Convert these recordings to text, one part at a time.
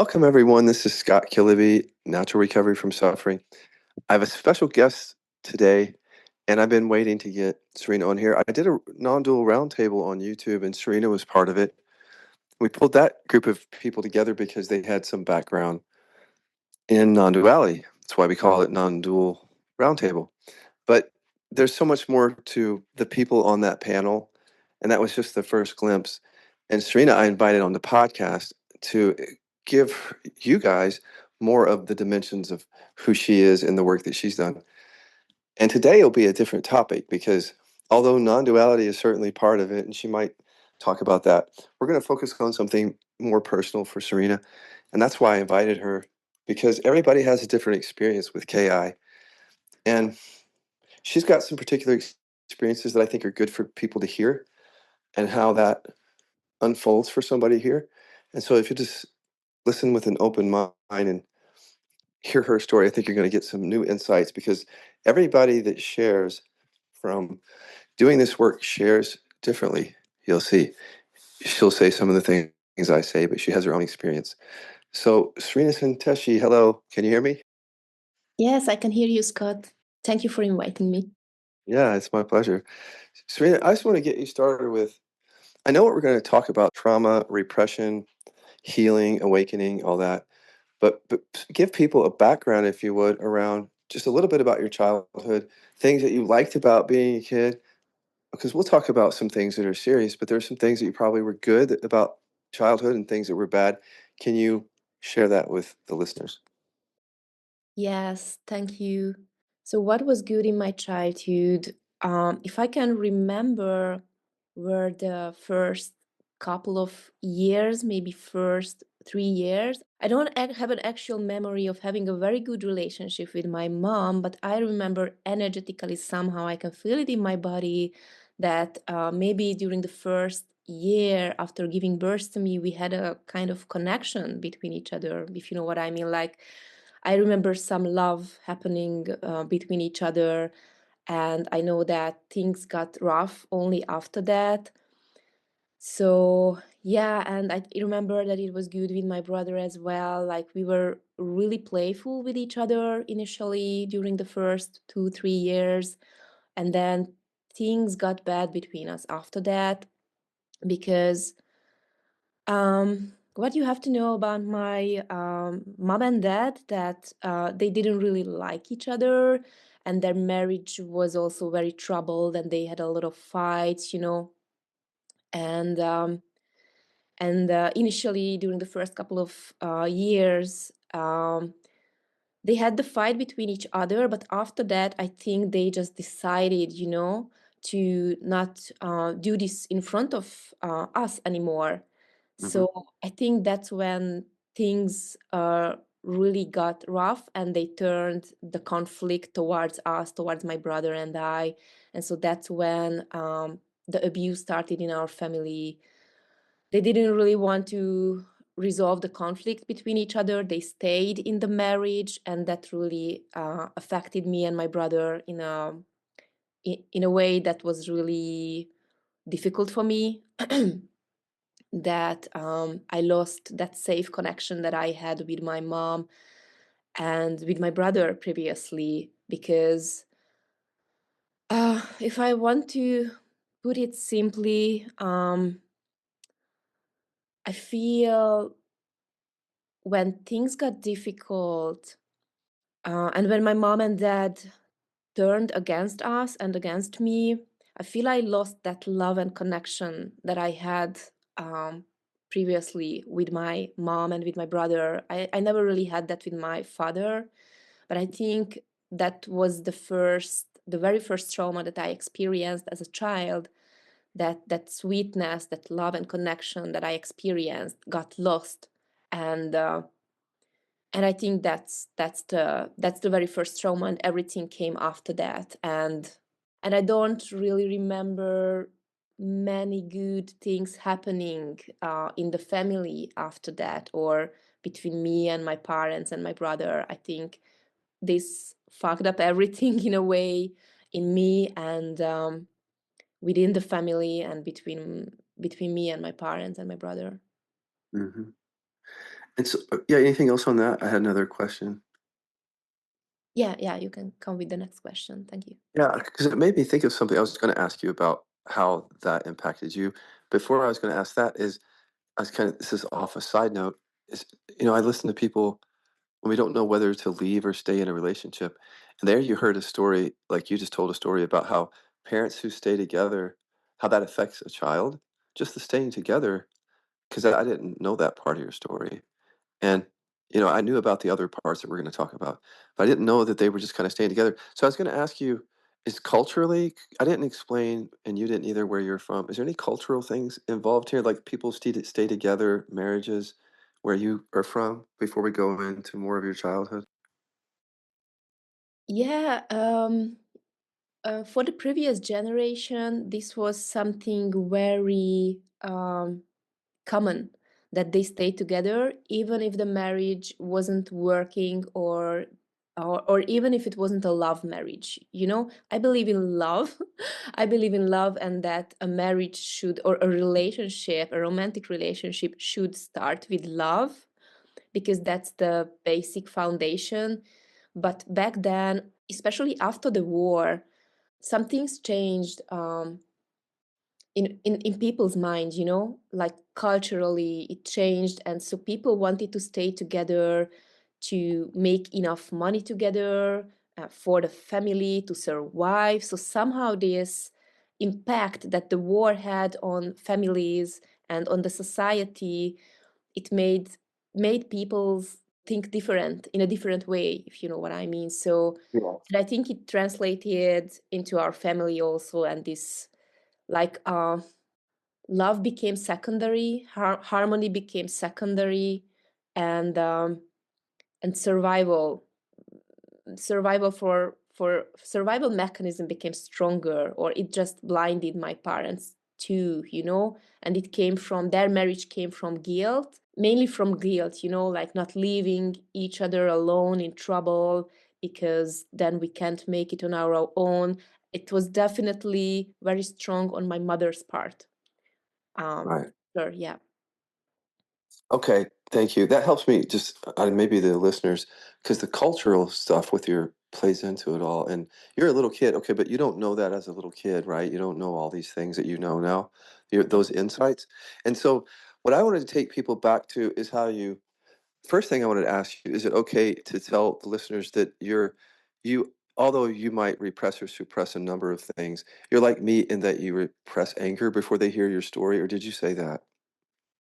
Welcome, everyone. This is Scott Killiby, Natural Recovery from Suffering. I have a special guest today, and I've been waiting to get Serena on here. I did a non-dual roundtable on YouTube, and Serena was part of it. We pulled that group of people together because they had some background in non-duality. That's why we call it non-dual roundtable. But there's so much more to the people on that panel, and that was just the first glimpse. And Serena, I invited on the podcast to give you guys more of the dimensions of who she is and the work that she's done. And today will be a different topic because although non-duality is certainly part of it, and she might talk about that, we're going to focus on something more personal for Serena. And that's why I invited her, because everybody has a different experience with KI. And she's got some particular experiences that I think are good for people to hear and how that unfolds for somebody here. And so if you just listen with an open mind and hear her story, I think you're going to get some new insights because everybody that shares from doing this work shares differently. You'll see. She'll say some of the things I say, but she has her own experience. So, Serena Senteshi, hello. Can you hear me? Yes, I can hear you, Scott. Thank you for inviting me. Yeah, it's my pleasure. Serena, I just want to get you started with I know what we're going to talk about trauma, repression, healing, awakening, all that. But give people a background, if you would, around just a little bit about your childhood, things that you liked about being a kid, because we'll talk about some things that are serious, but there's some things that you probably were good about childhood and things that were bad. Can you share that with the listeners? Yes, thank you. So, what was good in my childhood? If I can remember, were the first couple of years, maybe first 3 years. I don't have an actual memory of having a very good relationship with my mom, but I remember energetically somehow I can feel it in my body that maybe during the first year after giving birth to me, we had a kind of connection between each other, if you know what I mean. Like, I remember some love happening between each other, and I know that things got rough only after that. So, yeah, and I remember that it was good with my brother as well. Like, we were really playful with each other initially during the first 2, 3 years, and then things got bad between us after that because what you have to know about my mom and dad that they didn't really like each other, and their marriage was also very troubled, and they had a lot of fights, and initially during the first couple of years, they had the fight between each other, but after that, I think they just decided, to not do this in front of us anymore. Hmm. So I think that's when things really got rough, and they turned the conflict towards us, towards my brother and I. And so that's when the abuse started in our family. They didn't really want to resolve the conflict between each other. They stayed in the marriage, and that really affected me and my brother in a way that was really difficult for me. That I lost that safe connection that I had with my mom and with my brother previously, because if I want to put it simply, I feel when things got difficult, and when my mom and dad turned against us and against me, I feel I lost that love and connection that I had um, previously with my mom and with my brother. I never really had that with my father, but I think that was the very first trauma that I experienced as a child. That sweetness, that love and connection that I experienced got lost, and I think that's the very first trauma, and everything came after that. And I don't really remember many good things happening in the family after that, or between me and my parents and my brother. I think this fucked up everything in a way, in me and within the family, and between me and my parents and my brother. Hmm. And so, yeah, anything else on that? I had another question. Yeah, yeah, you can come with the next question. Thank you. Yeah, because it made me think of something I was gonna ask you about how that impacted you. Before I was gonna ask that is, I was kinda this is off a side note, is, I listen to people when we don't know whether to leave or stay in a relationship, and there you heard a story, like you just told a story about how parents who stay together, how that affects a child, just the staying together, 'cause I didn't know that part of your story. And, I knew about the other parts that we're gonna talk about, but I didn't know that they were just kinda staying together. So I was gonna ask you, is culturally I didn't explain, and you didn't either, where you're from. Is there any cultural things involved here, like people stay together, marriages, where you are from, before we go into more of your childhood? Yeah, for the previous generation, this was something very common that they stay together, even if the marriage wasn't working, or even if it wasn't a love marriage. I believe in love. I believe in love, and that a marriage should, or a relationship, a romantic relationship should start with love, because that's the basic foundation. But back then, especially after the war, some things changed, in people's minds, like culturally it changed, and so people wanted to stay together to make enough money together, for the family to survive. So somehow this impact that the war had on families and on the society, it made people think different, in a different way, if you know what I mean. So, Yeah. and I think it translated into our family also, and this, like, love became secondary, harmony became secondary, and survival, survival mechanism became stronger, or it just blinded my parents too, and it came from, their marriage came from guilt, mainly from guilt, like not leaving each other alone in trouble, because then we can't make it on our own. It was definitely very strong on my mother's part. Right. Sure, yeah. Okay, thank you. That helps me just, maybe the listeners, because the cultural stuff with your plays into it all. And you're a little kid, okay, but you don't know that as a little kid, right? You don't know all these things that you know now, those insights. And so, what I wanted to take people back to is how you. First thing I wanted to ask you: is it okay to tell the listeners that although you might repress or suppress a number of things, you're like me in that you repress anger before they hear your story, or did you say that?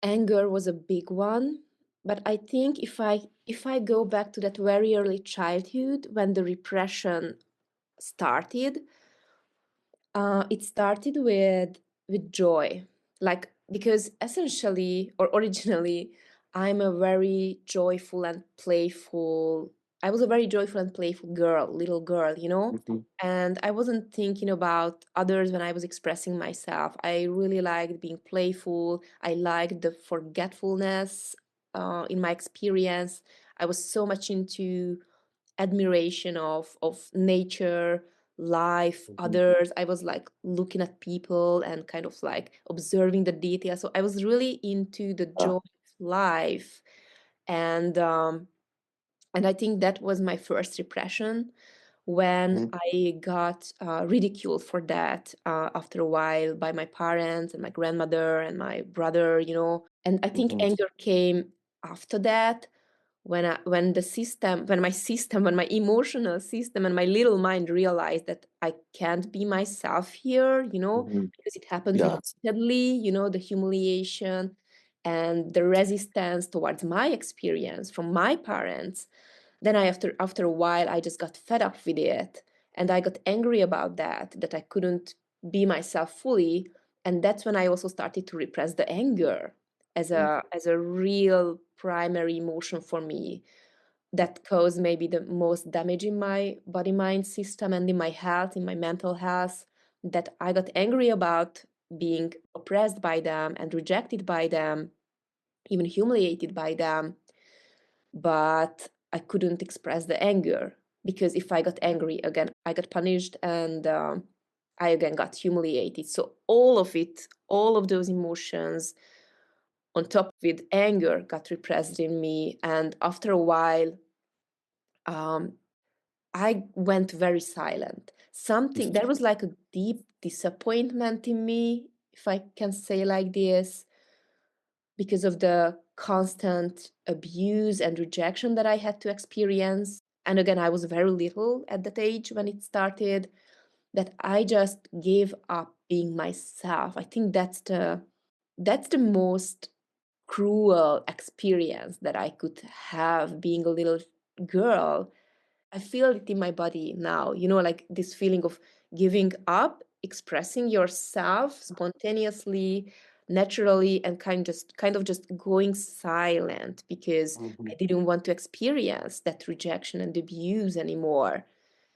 Anger was a big one, but I think if I go back to that very early childhood when the repression started, it started with joy, like, because essentially, or originally, I'm a very joyful and playful. I was a very joyful and playful girl, little girl, Mhm. and I wasn't thinking about others when I was expressing myself. I really liked being playful. I liked the forgetfulness, in my experience. I was so much into admiration of nature, life, Mhm. others. I was like looking at people and kind of like observing the details. So I was really into the joy Ah, of life, and I think that was my first repression, when mhm, I got ridiculed for that, after a while, by my parents and my grandmother and my brother. And I think mhm, anger came after that, when my emotional system and my little mind realized that I can't be myself here, mhm. because it happened Yeah. repeatedly, the humiliation and the resistance towards my experience from my parents. Then after a while, I just got fed up with it, and I got angry about that I couldn't be myself fully. And that's when I also started to repress the anger as Mhm, a real primary emotion for me, that caused maybe the most damage in my body mind system and in my health, in my mental health, that I got angry about being oppressed by them and rejected by them, even humiliated by them. But I couldn't express the anger, because if I got angry again, I got punished, and I again got humiliated. So all of it, all of those emotions, on top with anger got repressed in me. And after a while, um, I went very silent. Something there was like a deep disappointment in me, if I can say like this, because of the constant abuse and rejection that I had to experience. And again, I was very little at that age when it started, that I just gave up being myself. I think that's the most cruel experience that I could have being a little girl. I feel it in my body now, like this feeling of giving up, expressing yourself spontaneously, naturally, and kind of just going silent because I Mhm. didn't want to experience that rejection and abuse anymore.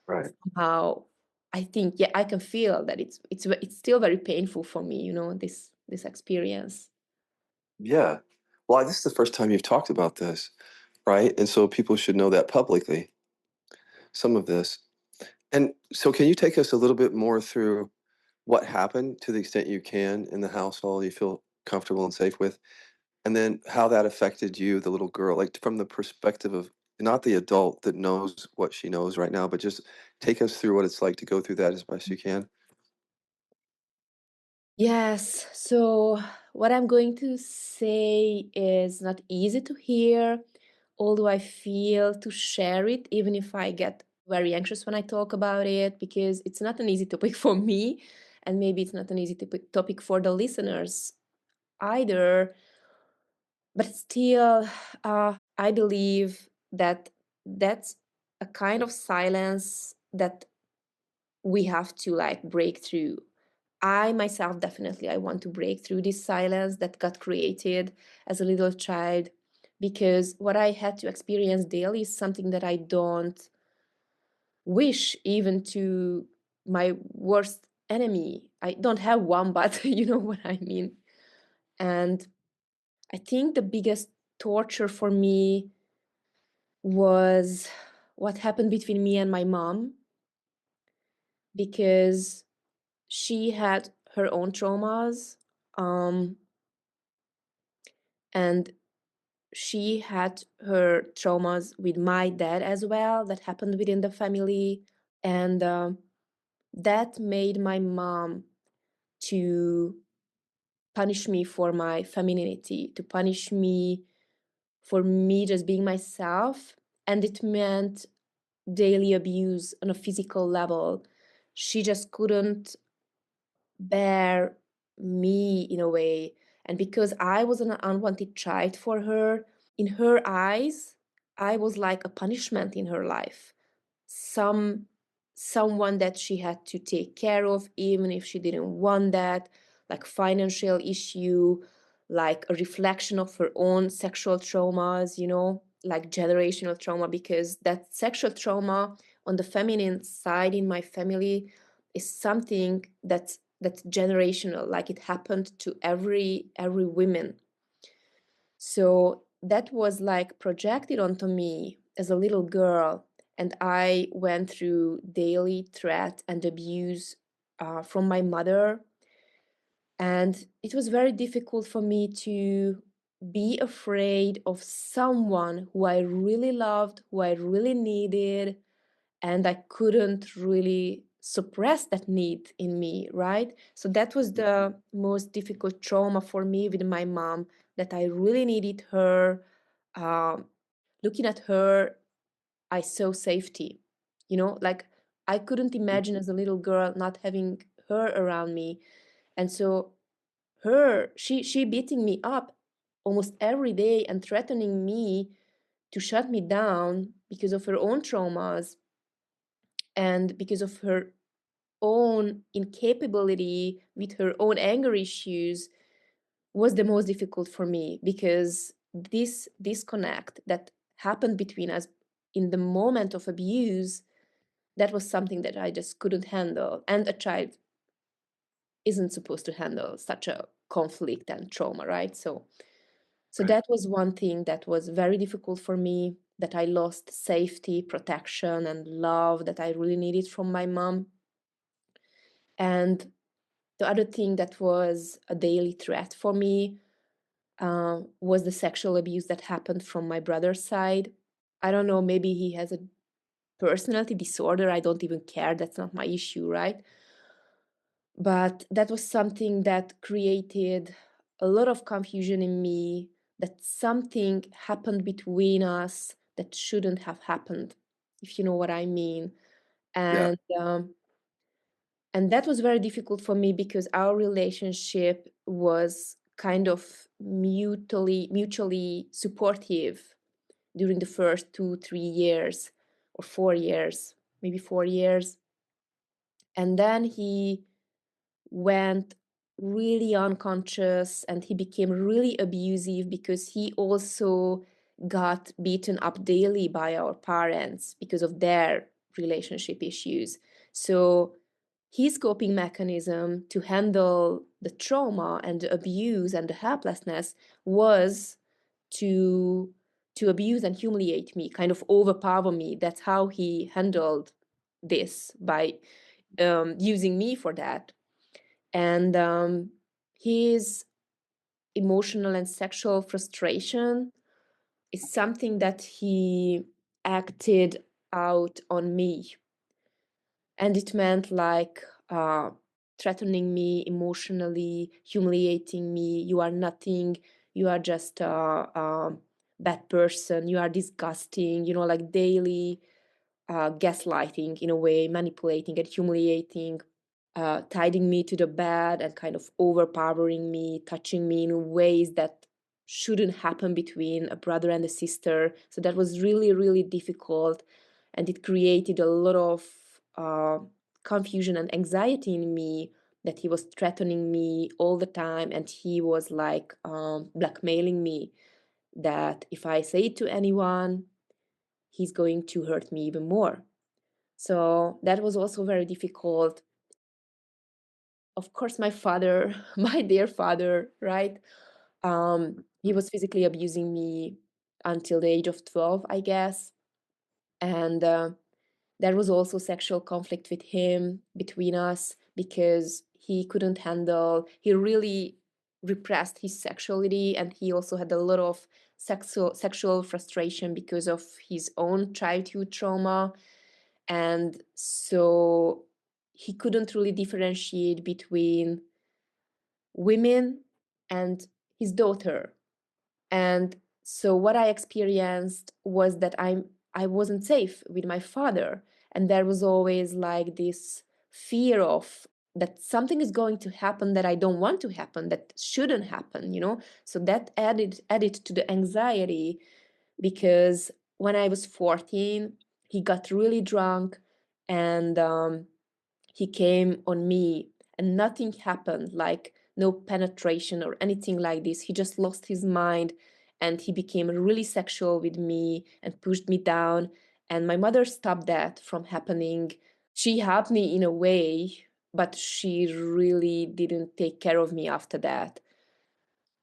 Right. Somehow, I think, yeah, I can feel that it's still very painful for me, this experience. Yeah. Well, this is the first time you've talked about this, right? And so people should know that publicly, some of this. And so can you take us a little bit more through what happened to the extent you can in the household you feel comfortable and safe with? And then how that affected you, the little girl, like from the perspective of not the adult that knows what she knows right now, but just take us through what it's like to go through that as best you can. Yes. So, what I'm going to say is not easy to hear, although I feel to share it, even if I get very anxious when I talk about it, because it's not an easy topic for me. And maybe it's not an easy topic for the listeners either. But still, I believe that that's a kind of silence that we have to like break through. I myself definitely I want to break through this silence that got created as a little child, because what I had to experience daily is something that I don't wish even to my worst enemy. I don't have one, but you know what I mean. And I think the biggest torture for me was what happened between me and my mom, because she had her own traumas, um, and she had her traumas with my dad as well that happened within the family. And that made my mom to punish me for my femininity, to punish me for me just being myself. And it meant daily abuse on a physical level. She just couldn't bear me in a way. And because I was an unwanted child for her, in her eyes, I was like a punishment in her life. Some Someone that she had to take care of even if she didn't want that, like financial issue, like a reflection of her own sexual traumas, like generational trauma, because that sexual trauma on the feminine side in my family is something that's generational, like it happened to every woman. So that was like projected onto me as a little girl, and I went through daily threat and abuse from my mother. And it was very difficult for me to be afraid of someone who I really loved, who I really needed, and I couldn't really suppress that need in me, right? So that was the most difficult trauma for me with my mom, that I really needed her. Um, Looking at her, I saw safety, like I couldn't imagine as a little girl not having her around me. And so she beating me up almost every day and threatening me to shut me down because of her own traumas and because of her own incapability with her own anger issues was the most difficult for me, because this disconnect that happened between us in the moment of abuse, that was something that I just couldn't handle, and a child isn't supposed to handle such a conflict and trauma, right? So Right. that was one thing that was very difficult for me, that I lost safety, protection, and love that I really needed from my mom. And the other thing that was a daily threat for me was the sexual abuse that happened from my brother's side. I don't know, maybe he has a personality disorder. I don't even care. That's not my issue, right? But that was something that created a lot of confusion in me, that something happened between us that shouldn't have happened, if you know what I mean. Yeah. And that was very difficult for me because our relationship was kind of mutually supportive during the first 2 3 years or 4 years, maybe 4 years. And then he went really unconscious and he became really abusive because he also got beaten up daily by our parents because of their relationship issues. So his coping mechanism to handle the trauma and the abuse and the helplessness was to abuse and humiliate me, kind of overpower me. That's how he handled this, by using me for that. And his emotional and sexual frustration is something that he acted out on me. And it meant like threatening me emotionally, humiliating me. You are nothing. You are just a bad person. You are disgusting. Like daily gaslighting in a way, manipulating and humiliating, tidying me to the bed and kind of overpowering me, touching me in ways that shouldn't happen between a brother and a sister. So that was really, really difficult. And it created a lot of confusion and anxiety in me, that he was threatening me all the time. And he was like blackmailing me that if I say it to anyone, he's going to hurt me even more. So that was also very difficult. Of course, my father, my dear father, right? He was physically abusing me until the age of 12, I guess. And there was also sexual conflict with him, between us, because he really repressed his sexuality, and he also had a lot of sexual frustration because of his own childhood trauma. And so he couldn't really differentiate between women and his daughter. And so what I experienced was that I wasn't safe with my father, and there was always like this fear of that something is going to happen that I don't want to happen, that shouldn't happen. So that added to the anxiety, because when I was 14, he got really drunk, and he came on me, and nothing happened, like no penetration or anything like this. He just lost his mind, and he became really sexual with me and pushed me down. And my mother stopped that from happening. She helped me in a way, but she really didn't take care of me after that.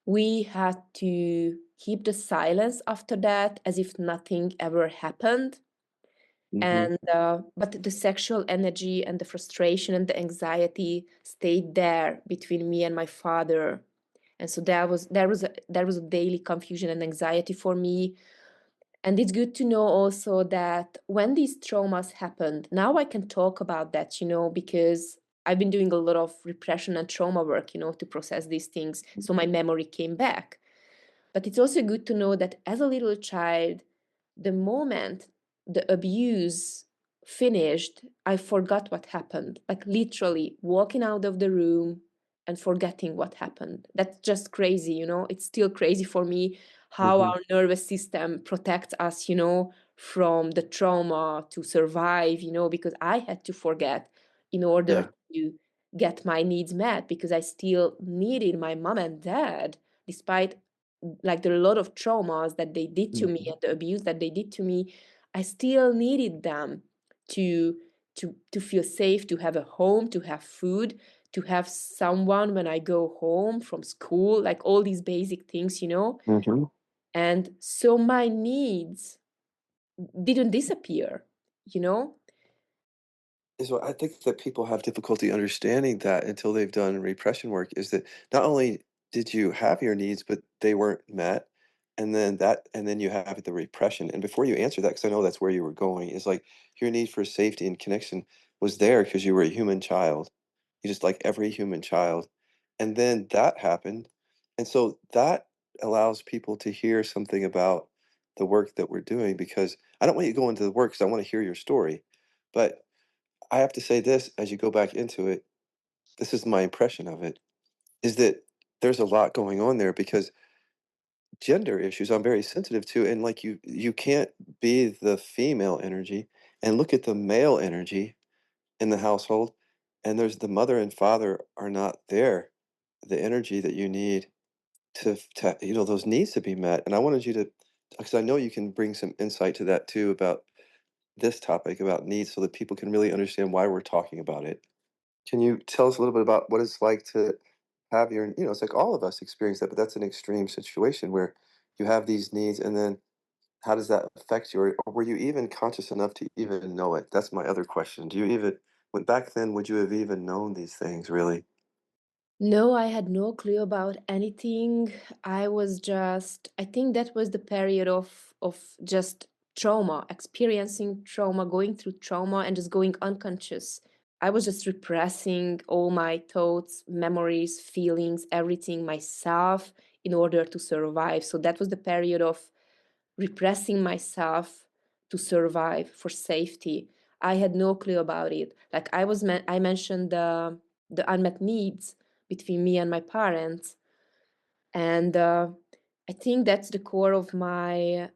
We had to keep the silence after that, as if nothing ever happened. Mhm. And but the sexual energy and the frustration and the anxiety stayed there between me and my father. And so there was a daily confusion and anxiety for me. And it's good to know also that when these traumas happened, now I can talk about that, because I've been doing a lot of repression and trauma work, to process these things, so my memory came back. But it's also good to know that as a little child, the moment the abuse finished, I forgot what happened. Like literally walking out of the room and forgetting what happened. That's just crazy. It's still crazy for me how Mhm. our nervous system protects us, from the trauma to survive, because I had to forget in order Yeah. to get my needs met, because I still needed my mom and dad, despite like there are a lot of traumas that they did to me Mhm. and the abuse that they did to me. I still needed them to to feel safe, to have a home, to have food, to have someone when I go home from school, like all these basic things. Mhm. And so my needs didn't disappear, you know So I think that people have difficulty understanding that until they've done repression work, is that not only did you have your needs, but they weren't met? And then you have the repression. And before you answer that, because I know that's where you were going, is like your need for safety and connection was there because you were a human child. You just like every human child. And then that happened. And so that allows people to hear something about the work that we're doing because I don't want you to go into the work because I want to hear your story. But I have to say this as you go back into it, this is my impression of it, is that there's a lot going on there because gender issues I'm very sensitive to, and like you can't be the female energy and look at the male energy in the household, and there's the mother and father are not there, the energy that you need to those needs to be met. And I wanted you to, because I know you can bring some insight to that too about this topic about needs so that people can really understand why we're talking about it. Can you tell us a little bit about what it's like to have it's like all of us experience that, but that's an extreme situation where you have these needs, and then how does that affect you? Or were you even conscious enough to even know it? That's my other question. Do you even, when back then, would you have even known these things really? No, I had no clue about anything. I think that was the period of just trauma, experiencing trauma, going through trauma and just going unconscious. I was just repressing all my thoughts, memories, feelings, everything myself in order to survive. So that was the period of repressing myself to survive for safety. I had no clue about it. Like I mentioned the unmet needs between me and my parents, and I think that's the core of my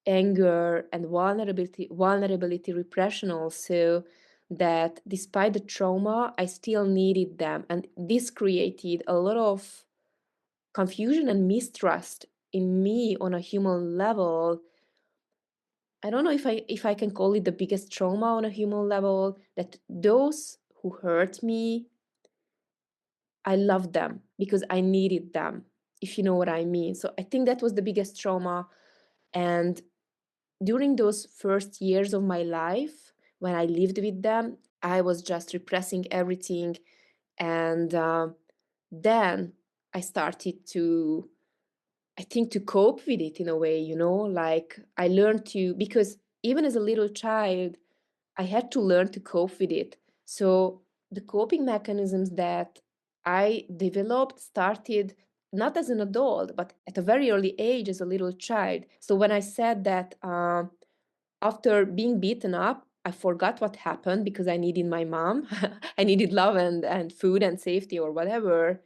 anger and vulnerability repression also, that despite the trauma I still needed them, and this created a lot of confusion and mistrust in me on a human level. I don't know if I can call it the biggest trauma on a human level, that those who hurt me, I loved them because I needed them, if you know what I mean. So I think that was the biggest trauma. And during those first years of my life, when I lived with them, I was just repressing everything. And then I started to, I think, to cope with it in a way, like I learned to, because even as a little child, I had to learn to cope with it. So the coping mechanisms that I developed started not as an adult, but at a very early age as a little child. So when I said that after being beaten up, I forgot what happened because I needed my mom, I needed love and food and safety or whatever.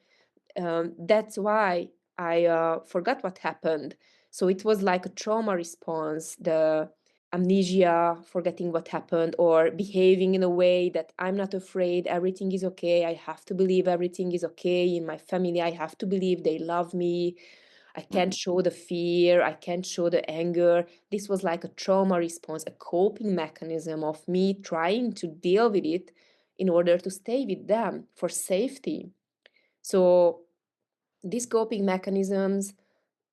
That's why I forgot what happened. So it was like a trauma response, the amnesia, forgetting what happened, or behaving in a way that I'm not afraid, everything is okay. I have to believe everything is okay in my family. I have to believe they love me. I can't Mhm. show the fear. I can't show the anger. This was like a trauma response, a coping mechanism of me trying to deal with it in order to stay with them for safety. So these coping mechanisms,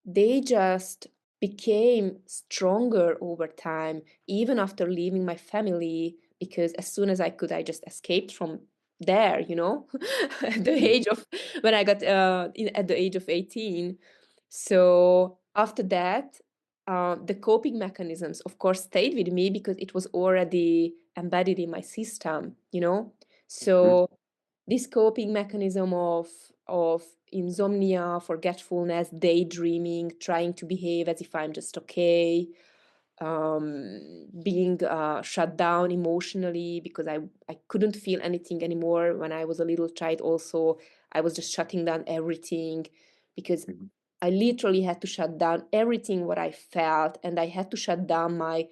they just became stronger over time, even after leaving my family, because as soon as I could, I just escaped from there, at the Mhm. age of, when I got at the age of 18. So after that, the coping mechanisms, of course, stayed with me because it was already embedded in my system. Mhm. So this coping mechanism of insomnia, forgetfulness, daydreaming, trying to behave as if I'm just okay, being shut down emotionally because I couldn't feel anything anymore when I was a little child. Also, I was just shutting down everything because Mhm. I literally had to shut down everything what I felt, and I had to shut down my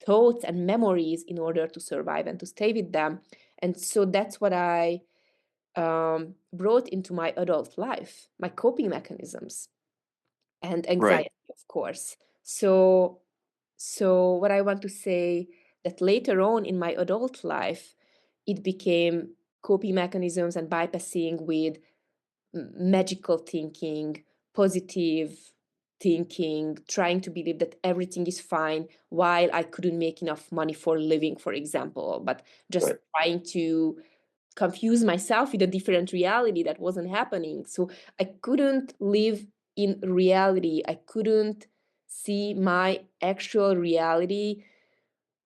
thoughts and memories in order to survive and to stay with them. And so that's what I brought into my adult life, my coping mechanisms and Right. anxiety, of course. So what I want to say, that later on in my adult life, it became coping mechanisms and bypassing with magical thinking, positive thinking, trying to believe that everything is fine while I couldn't make enough money for living, for example, but just Right. trying to confuse myself with a different reality that wasn't happening. So I couldn't live in reality. I couldn't see my actual reality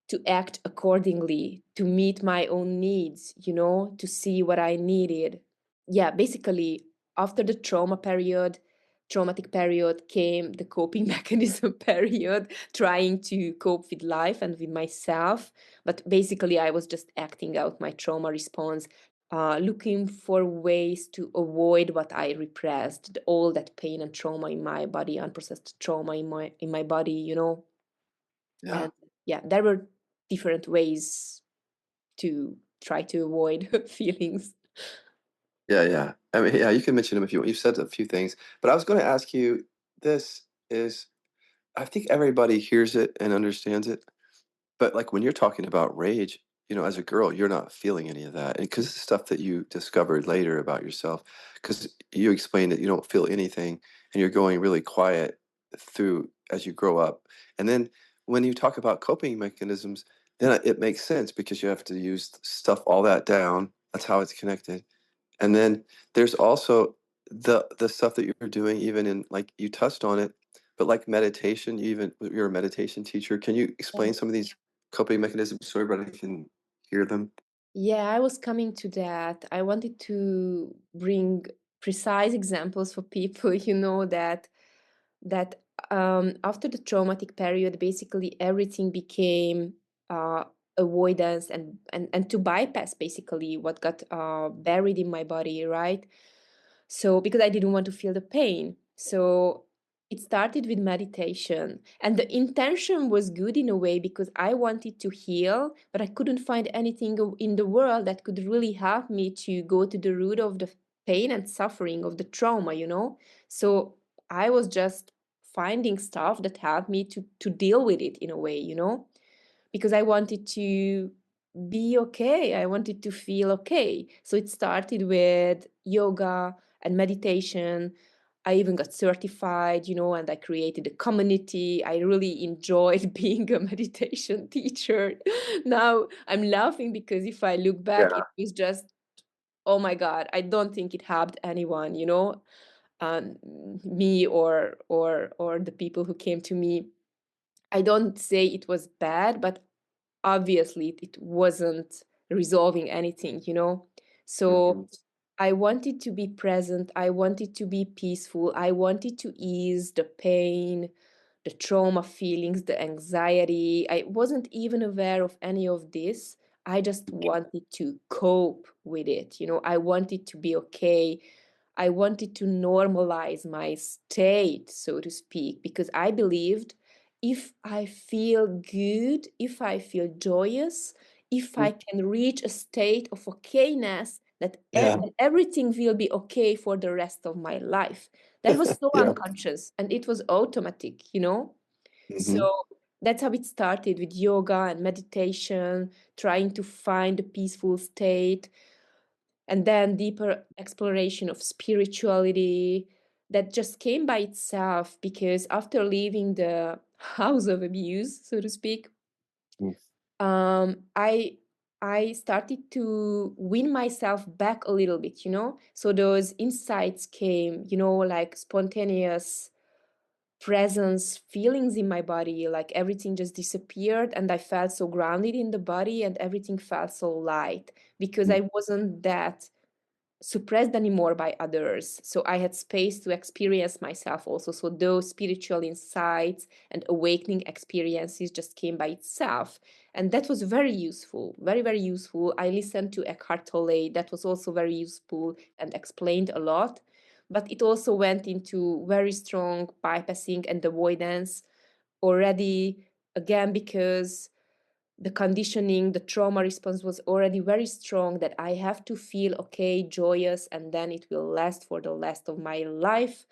to act accordingly, to meet my own needs, to see what I needed. Yeah, basically, after the traumatic period came the coping mechanism period, trying to cope with life and with myself. But basically, I was just acting out my trauma response, looking for ways to avoid what I repressed, all that pain and trauma in my body, unprocessed trauma in my body. Yeah. And yeah, there were different ways to try to avoid feelings. Yeah, yeah. I mean, yeah, you can mention them if you want. You've said a few things, but I was going to ask you, this is, I think everybody hears it and understands it. But, like, when you're talking about rage, as a girl, you're not feeling any of that, and because it's stuff that you discovered later about yourself. Because you explained that you don't feel anything, and you're going really quiet through as you grow up. And then when you talk about coping mechanisms, then it makes sense because you have to use stuff all that down. That's how it's connected. And then there's also the stuff that you're doing even in, like, you touched on it, but, like, meditation, you're a meditation teacher. Can you Yeah. explain some of these coping mechanisms so everybody can hear them? Yeah, I was coming to that. I wanted to bring precise examples for people, that after the traumatic period, basically everything became uh, avoidance and to bypass basically what got buried in my body, right? So, because I didn't want to feel the pain. So, it started with meditation. And the intention was good in a way because I wanted to heal, but I couldn't find anything in the world that could really help me to go to the root of the pain and suffering of the trauma. So, I was just finding stuff that helped me to deal with it in a way. Because I wanted to be okay. I wanted to feel okay. So it started with yoga and meditation. I even got certified, and I created a community. I really enjoyed being a meditation teacher. Now I'm laughing because if I look back, Yeah. it was just, oh my God, I don't think it helped anyone, um, me or the people who came to me. I don't say it was bad, but obviously it wasn't resolving anything. So Mhm. I wanted to be present. I wanted to be peaceful. I wanted to ease the pain, the trauma feelings, the anxiety. I wasn't even aware of any of this. I just wanted to cope with it. I wanted to be okay. I wanted to normalize my state, so to speak, because I believed if I feel good, if I feel joyous, if Mm. I can reach a state of okayness, that Yeah. everything will be okay for the rest of my life. That was so Yeah. unconscious and it was automatic. So Mhm. that's how it started with yoga and meditation, trying to find a peaceful state, and then deeper exploration of spirituality that just came by itself because after leaving the house of abuse, so to speak, Mm. I started to win myself back a little bit. So those insights came, like spontaneous presence, feelings in my body, like everything just disappeared, and I felt so grounded in the body, and everything felt so light because Mm. I wasn't that suppressed anymore by others. So I had space to experience myself also. So those spiritual insights and awakening experiences just came by itself. And that was very useful, very, very useful. I listened to Eckhart Tolle. That was also very useful and explained a lot. But it also went into very strong bypassing and avoidance already, again, because the conditioning, the trauma response was already very strong that I have to feel okay, joyous, and then it will last for the rest of my life.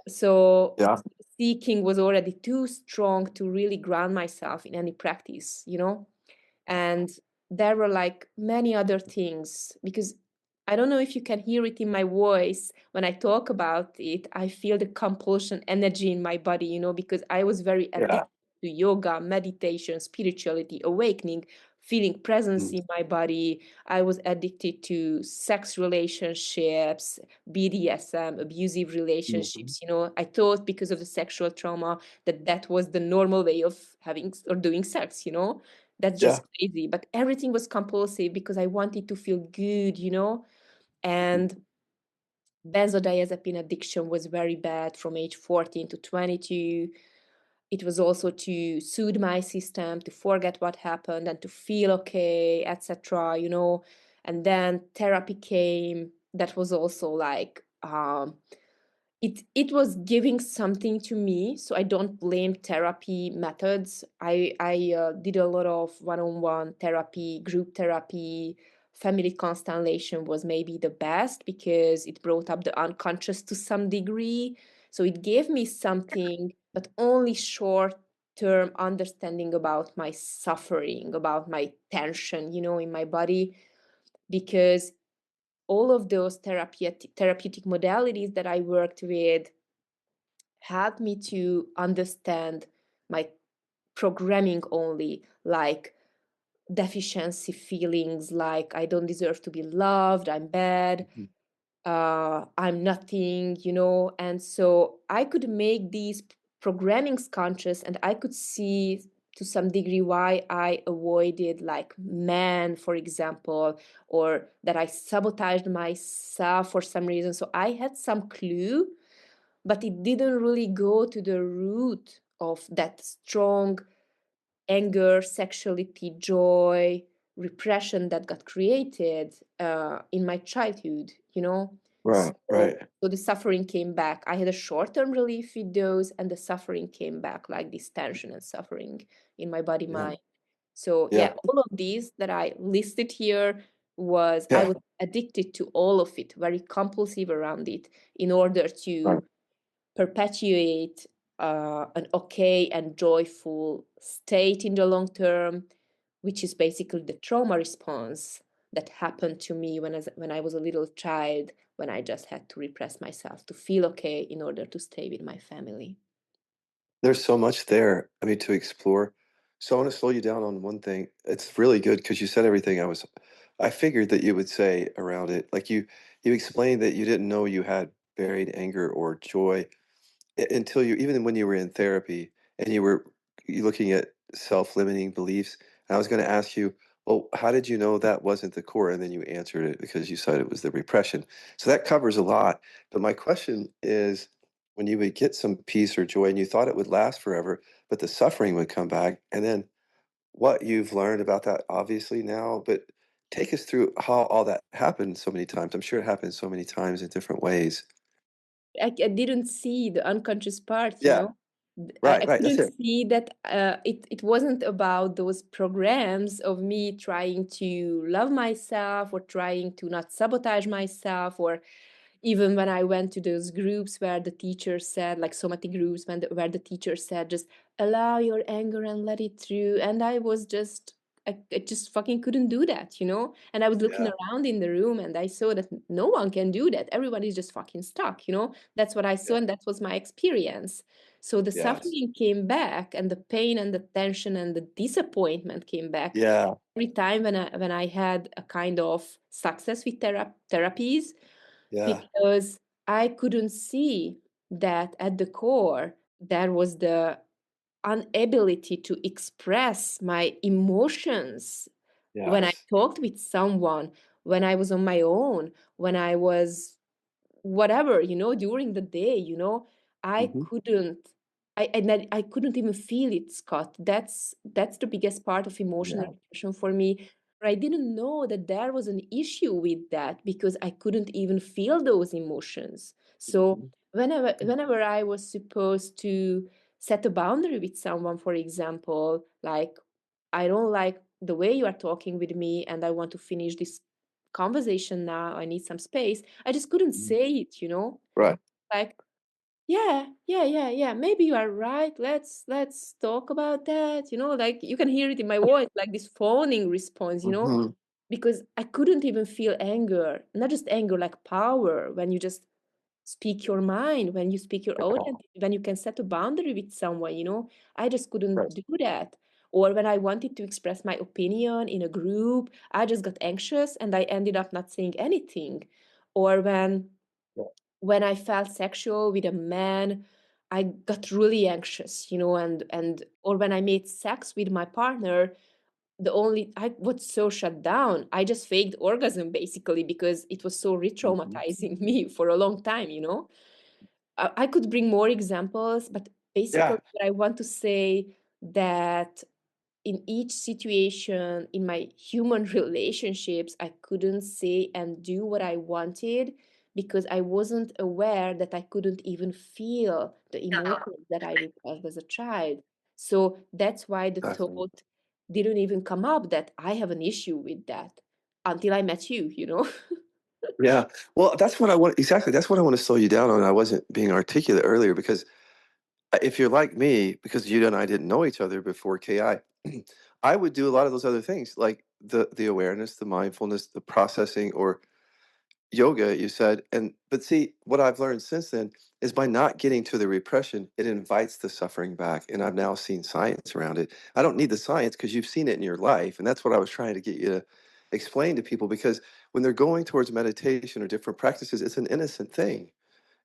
So Yeah. seeking was already too strong to really ground myself in any practice. And there were like many other things because I don't know if you can hear it in my voice when I talk about it. I feel the compulsion energy in my body, because I was very Yeah. addicted to yoga, meditation, spirituality, awakening feeling presence Mm, in my body. I was addicted to sex relationships, BDSM, abusive mhm. relationships. I thought because of the sexual trauma that that was the normal way of having or doing sex. That's Yeah. just crazy. But everything was compulsive because I wanted to feel good. Mhm, And benzodiazepine addiction was very bad from age 14 to 22. It was also to soothe my system, to forget what happened and to feel okay, etc. And then therapy came. That was also like it was giving something to me, so I don't blame therapy methods. I did a lot of one-on-one therapy, group therapy. Family constellation was maybe the best because it brought up the unconscious to some degree, so it gave me something, but only short term understanding about my suffering, about my tension in my body, because all of those therapeutic modalities that I worked with helped me to understand my programming only, like deficiency feelings, like I don't deserve to be loved, I'm bad, mhm. I'm nothing. And so I could make these programmings conscious, and I could see to some degree why I avoided like men, for example, or that I sabotaged myself for some reason. So I had some clue, but it didn't really go to the root of that strong anger, sexuality, joy, repression that got created in my childhood. Right, So, right. so the suffering came back. I had a short-term relief with those, and the suffering came back, like this tension and suffering in my body, Yeah, mind. So yeah, yeah, all of these that I listed here I yeah. was addicted to all of it, very compulsive around it, in order Right. to perpetuate an okay and joyful state in the long term, which is basically the trauma response that happened to me when I was a little child, when I just had to repress myself to feel okay in order to stay with my family. There's so much there, I mean, to explore. So I wanna slow you down on one thing. It's really good because you said everything I figured that you would say around it. Like, you explained that you didn't know you had buried anger or joy until you even when you were in therapy and you looking at self-limiting beliefs. And I was going to ask you, well, how did you know that wasn't the core? And then you answered it because you said it was the repression. So that covers a lot. But my question is, when you would get some peace or joy and you thought it would last forever, but the suffering would come back, and then what you've learned about that obviously now, but take us through how all that happened so many times. I'm sure it happened so many times in different ways. I didn't see the unconscious part, you Yeah, know. I right, right. That's couldn't it. see that it wasn't about those programs of me trying to love myself or trying to not sabotage myself, or even when I went to those groups where the teacher said, like somatic groups, where the teacher said, just allow your anger and let it through. And I just fucking couldn't do that. And I was looking Yeah, around in the room and I saw that no one can do that. Everybody's just fucking stuck. That's what I saw yeah, and that was my experience. So the yes. suffering came back, and the pain and the tension and the disappointment came back Yeah, every time when I had a kind of success with therapies, yeah, because I couldn't see that at the core there was the inability to express my emotions when I yes. talked with someone, when I was on my own, when I was whatever, during the day. I Mhm. couldn't I couldn't even feel it, Scott. That's the biggest part of emotional Yeah. repression for me. I didn't know that there was an issue with that because I couldn't even feel those emotions. So Mhm. whenever I was supposed to set a boundary with someone, for example, like, I don't like the way you are talking with me and I want to finish this conversation now, I need some space, I just couldn't Mhm. say it. Right. Like, yeah, yeah, yeah, yeah, maybe you are right, let's talk about that. Like, you can hear it in my voice, like this phoning response. Mhm. Because I couldn't even feel anger, not just anger, like power, when you just speak your mind, when you speak your audience, when you can set a boundary with someone. I just couldn't Right. do that. Or when I wanted to express my opinion in a group, I just got anxious and I ended up not saying anything. Or when I felt sexual with a man, I got really anxious, and or when I made sex with my partner, the only I was so shut down. I just faked orgasm basically because it was so Mhm. re-traumatizing me for a long time. I could bring more examples, but basically Yeah, what I want to say that in each situation in my human relationships, I couldn't say and do what I wanted because I wasn't aware that I couldn't even feel the emotions that I repressed as a child. So that's why the definitely. thought didn't even come up that I have an issue with that until I met you. Yeah. Well, that's what I want exactly, that's what I wanna slow you down on. I wasn't being articulate earlier because, if you're like me, because you and I didn't know each other before KI, I would do a lot of those other things, like the awareness, the mindfulness, the processing, or yoga, you said, and but see, what I've learned since then is by not getting to the repression, it invites the suffering back, and I've now seen science around it. I don't need the science because you've seen it in your life, and that's what I was trying to get you to explain to people because when they're going towards meditation or different practices, it's an innocent thing.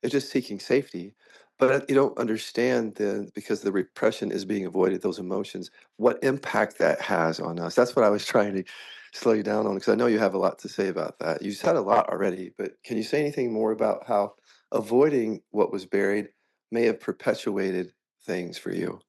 It's just seeking safety. But you don't understand then because the repression is being avoided, those emotions, what impact that has on us. That's what I was trying to slow you down on because I know you have a lot to say about that. You said a lot already, but can you say anything more about how avoiding what was buried may have perpetuated things for you?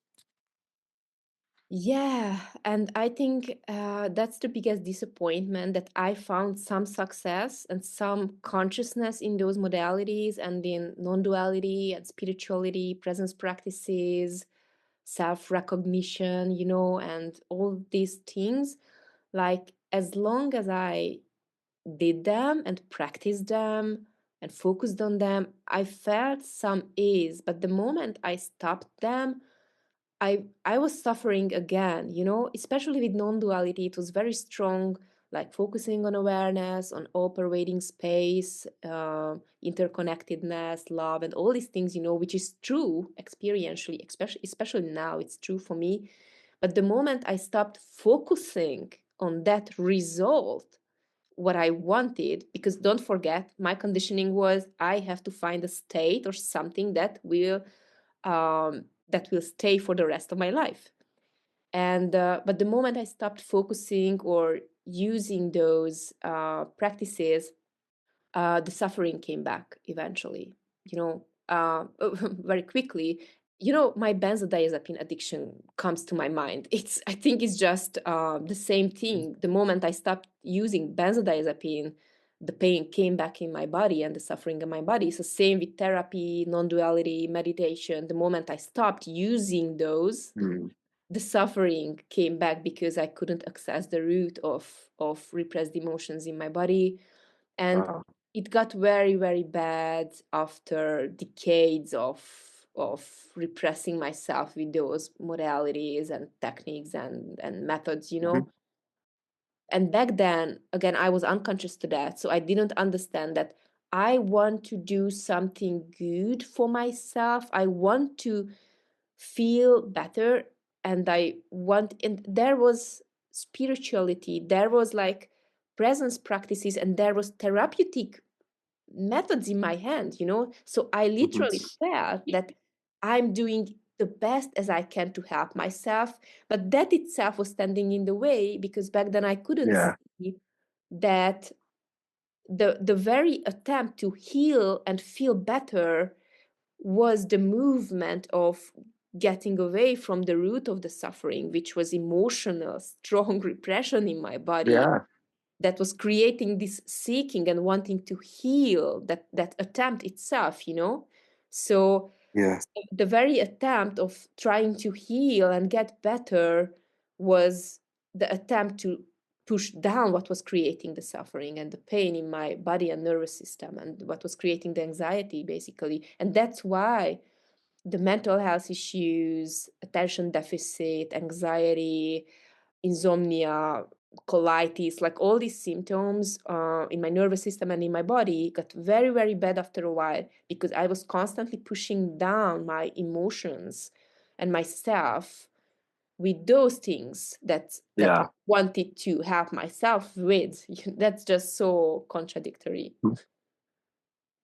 Yeah, and I think that's the biggest disappointment that I found some success and some consciousness in those modalities and in non-duality and spirituality, presence practices, self-recognition, and all these things. Like as long as I did them and practiced them and focused on them, I felt some ease. But the moment I stopped them, I was suffering again, especially with non-duality. It was very strong, like focusing on awareness, on all pervading space, interconnectedness, love, and all these things, which is true experientially, especially now, it's true for me. But the moment I stopped focusing on that result, what I wanted, because don't forget, my conditioning was I have to find a state or something that will stay for the rest of my life. And but the moment I stopped focusing or using those practices, the suffering came back eventually. Very quickly. My benzodiazepine addiction comes to my mind. I think it's just the same thing. The moment I stopped using benzodiazepine, the pain came back in my body and the suffering in my body. So same with therapy, non-duality, meditation. The moment I stopped using those, Mm. the suffering came back because I couldn't access the root of repressed emotions in my body. And Wow. it got very, very bad after decades of repressing myself with those modalities and techniques and methods. Mhm. And back then, again, I was unconscious to that. So I didn't understand that I want to do something good for myself. I want to feel better, and there was spirituality, there was like presence practices, and there was therapeutic methods in my hand. So I Mhm. literally felt that I'm doing the best as I can to help myself, but that itself was standing in the way because back then I couldn't Yeah. see that the very attempt to heal and feel better was the movement of getting away from the root of the suffering, which was emotional, strong repression in my body Yeah. that was creating this seeking and wanting to heal that attempt itself. So Yeah. the very attempt of trying to heal and get better was the attempt to push down what was creating the suffering and the pain in my body and nervous system and what was creating the anxiety basically. And that's why the mental health issues, attention deficit, anxiety, insomnia, colitis, like all these symptoms in my nervous system and in my body got very, very bad after a while because I was constantly pushing down my emotions and myself with those things that I Yeah. wanted to help myself with. That's just so contradictory.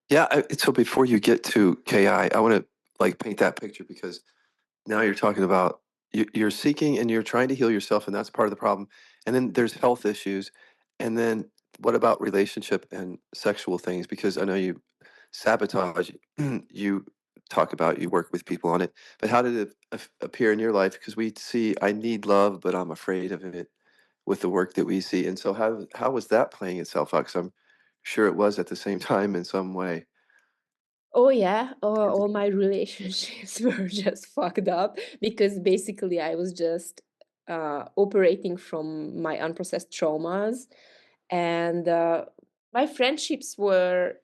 Yeah, so before you get to KI, I want to like paint that picture because now you're talking about you're seeking and you're trying to heal yourself, and that's part of the problem. And then there's health issues. And then what about relationship and sexual things? Because I know you sabotage, you talk about, you work with people on it. But how did it appear in your life? Because we see, I need love, but I'm afraid of it with the work that we see. And so how was that playing itself out? Because I'm sure it was at the same time in some way. Oh yeah, all my relationships were just fucked up because basically I was just operating from my unprocessed traumas, and my friendships were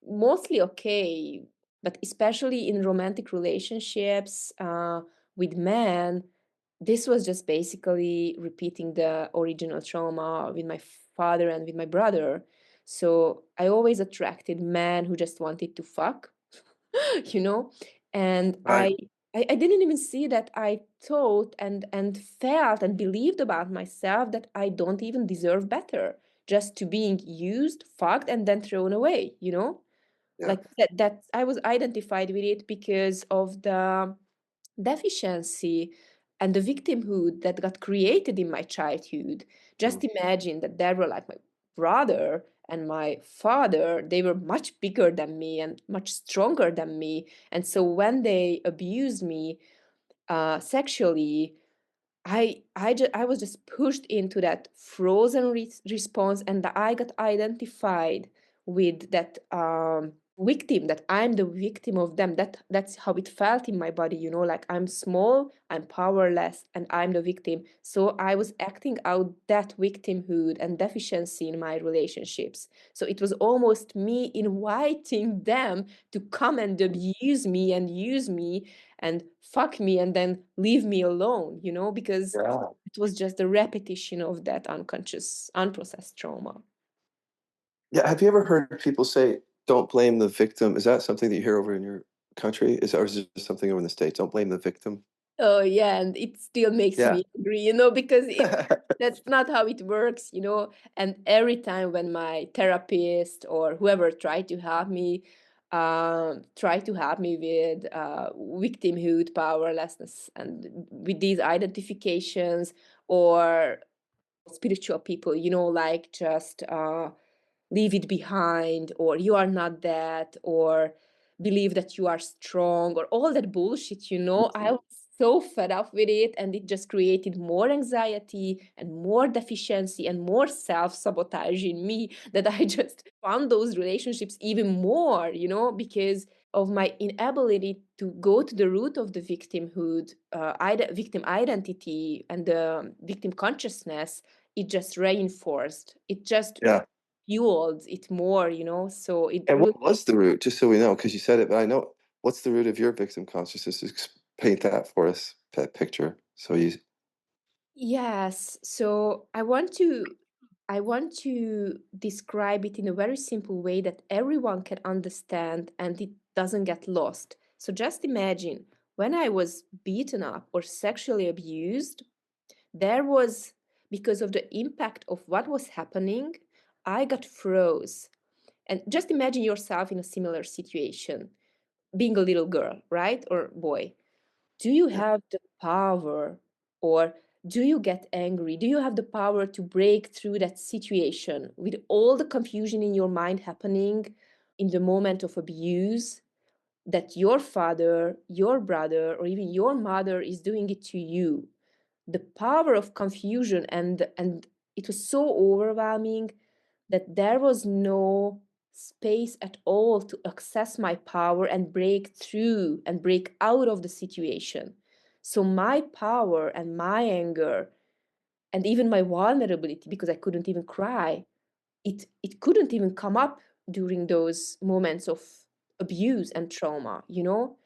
mostly okay, but especially in romantic relationships with men, this was just basically repeating the original trauma with my father and with my brother. So I always attracted men who just wanted to fuck, you know, and Right. I didn't even see that I thought and felt and believed about myself that I don't even deserve better, just to being used, fucked, and then thrown away, you know? Yeah. Like that I was identified with it because of the deficiency and the victimhood that got created in my childhood. Mm. Just imagine that there were like my brother and my father, they were much bigger than me and much stronger than me. And so when they abused me sexually, I was just pushed into that frozen response, and I got identified with that victim, that I'm the victim of them. That's how it felt in my body, you know, like I'm small, I'm powerless, and I'm the victim. So I was acting out that victimhood and deficiency in my relationships. So it was almost me inviting them to come and abuse me and use me and fuck me and then leave me alone, you know, because Yeah. it was just a repetition of that unconscious, unprocessed trauma. Yeah. Have you ever heard people say, "Don't blame the victim"? Is that something that you hear over in your country? Or is it just something over in the States? Don't blame the victim. Oh yeah, and it still makes Yeah. me angry, you know, because it that's not how it works, you know. And every time when my therapist or whoever try to help me with victimhood, powerlessness, and with these identifications, or spiritual people, you know, like just leave it behind, or you are not that, or believe that you are strong, or all that bullshit, you know. I Mhm. was so fed up with it, and it just created more anxiety and more deficiency and more self-sabotage in me that I just found those relationships even more, you know, because of my inability to go to the root of the victimhood, victim identity and the victim consciousness. It just reinforced, it just Yeah. fueled it more, you know. So it And really, what was the root? Just so we know, because you said it, but I know what's the root of your victim consciousness? Paint that for us, that picture. So you, yes. So I want to describe it in a very simple way that everyone can understand and it doesn't get lost. So just imagine, when I was beaten up or sexually abused, there was, because of the impact of what was happening, I got froze. And just imagine yourself in a similar situation, being a little girl, right? Or boy. Do you yeah, have the power, or do you get angry? Do you have the power to break through that situation with all the confusion in your mind happening in the moment of abuse, that your father, your brother, or even your mother is doing it to you? The power of confusion, and it was so overwhelming that there was no space at all to access my power and break through and break out of the situation. So my power and my anger and even my vulnerability, because I couldn't even cry, it couldn't even come up during those moments of abuse and trauma, you know.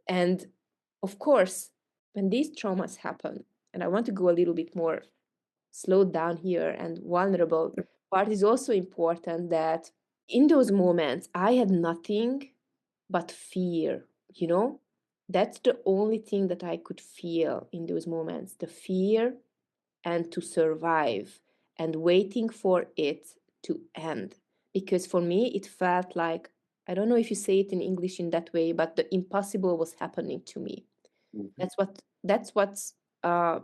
And of course, when these traumas happen, and I want to go a little bit more slowed down here and vulnerable part is also important, that in those moments I had nothing but fear, you know. That's the only thing that I could feel in those moments, the fear and to survive and waiting for it to end. Because for me, it felt like, I don't know if you say it in English in that way, but the impossible was happening to me. Mhm. That's what's uh,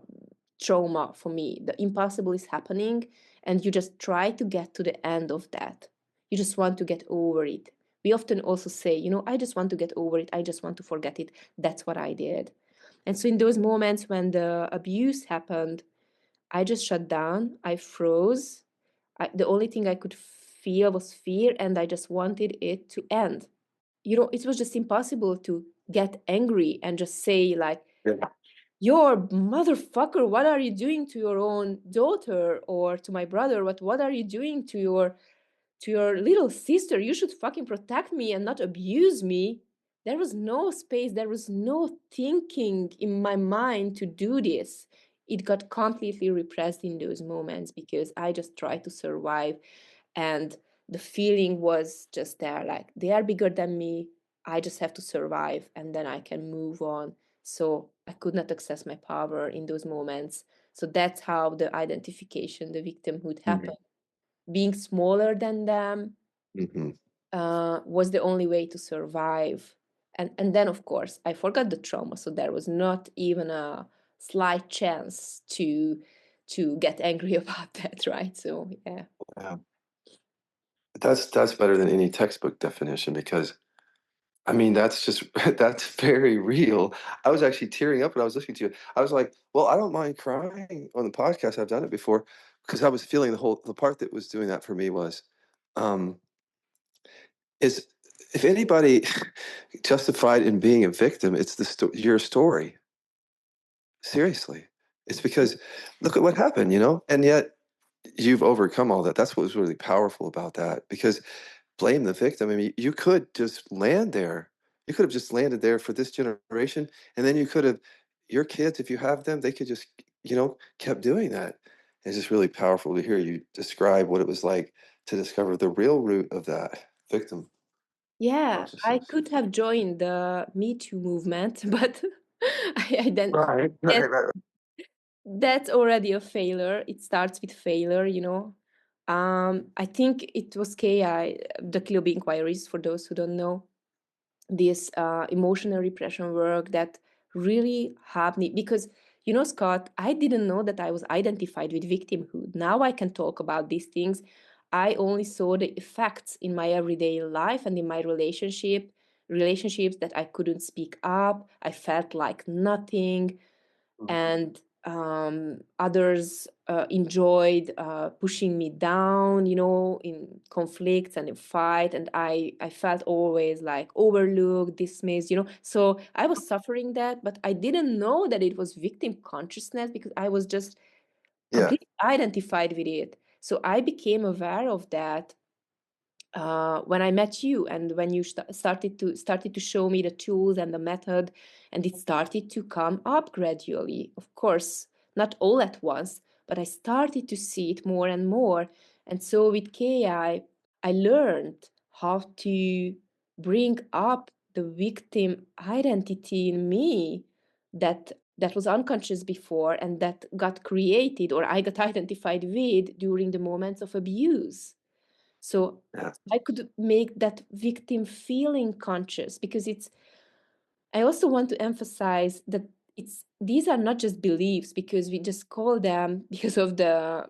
trauma for me. The impossible is happening, and you just try to get to the end of that. You just want to get over it. We often also say, I just want to get over it. I just want to forget it. That's what I did. And so in those moments when the abuse happened, I just shut down. I froze. The only thing I could feel was fear, and I just wanted it to end. It was just impossible to get angry and just say, like, Yeah. "Your motherfucker, what are you doing to your own daughter?" Or to my brother, what are you doing to your little sister? You should fucking protect me and not abuse me. There was no space, there was no thinking in my mind to do this. It got completely repressed in those moments because I just tried to survive. And the feeling was just there, like, they are bigger than me. I just have to survive and then I can move on. So I could not access my power in those moments. So that's how the identification, the victimhood Mhm. happened. Being smaller than them Mhm. was the only way to survive. And then, of course, I forgot the trauma, so there was not even a slight chance to get angry about that, right? So yeah. Yeah. That's better than any textbook definition because I mean, that's just that's very real. I was actually tearing up when I was listening to you. I was like, "Well, I don't mind crying on the podcast. I've done it before," because I was feeling the part that was doing that for me was, um, is if anybody justified in being a victim, it's your story. Seriously. It's because look at what happened, you know? And yet you've overcome all that. That's what was really powerful about that because blame the victim. I mean, you could just land there. You could have just landed there for this generation, and then you could have your kids, if you have them, they could just, kept doing that. It's just really powerful to hear you describe what it was like to discover the real root of that victim Yeah, I consciousness. could have joined the Me Too movement, but I then Right, that right, right. that's already a failure. It starts with failure. I think it was KI, the Kilobi inquiries, for those who don't know, this emotional repression work that really helped me because, Scott, I didn't know that I was identified with victimhood. Now I can talk about these things. I only saw the effects in my everyday life and in my relationships that I couldn't speak up. I felt like nothing, Mhm. and others enjoyed pushing me down, in conflicts and in fight, and I felt always like overlooked, dismissed, so I was suffering that, but I didn't know that it was victim consciousness because I was just Yeah, completely identified with it. So I became aware of that when I met you, and when you started to show me the tools and the method, and it started to come up gradually. Of course, not all at once, but I started to see it more and more. And so with I learned how to bring up the victim identity in me that was unconscious before and that got created or I got identified with during the moments of abuse. So yeah, I could make that victim feeling conscious because I also want to emphasize that these are not just beliefs because we just call them because of the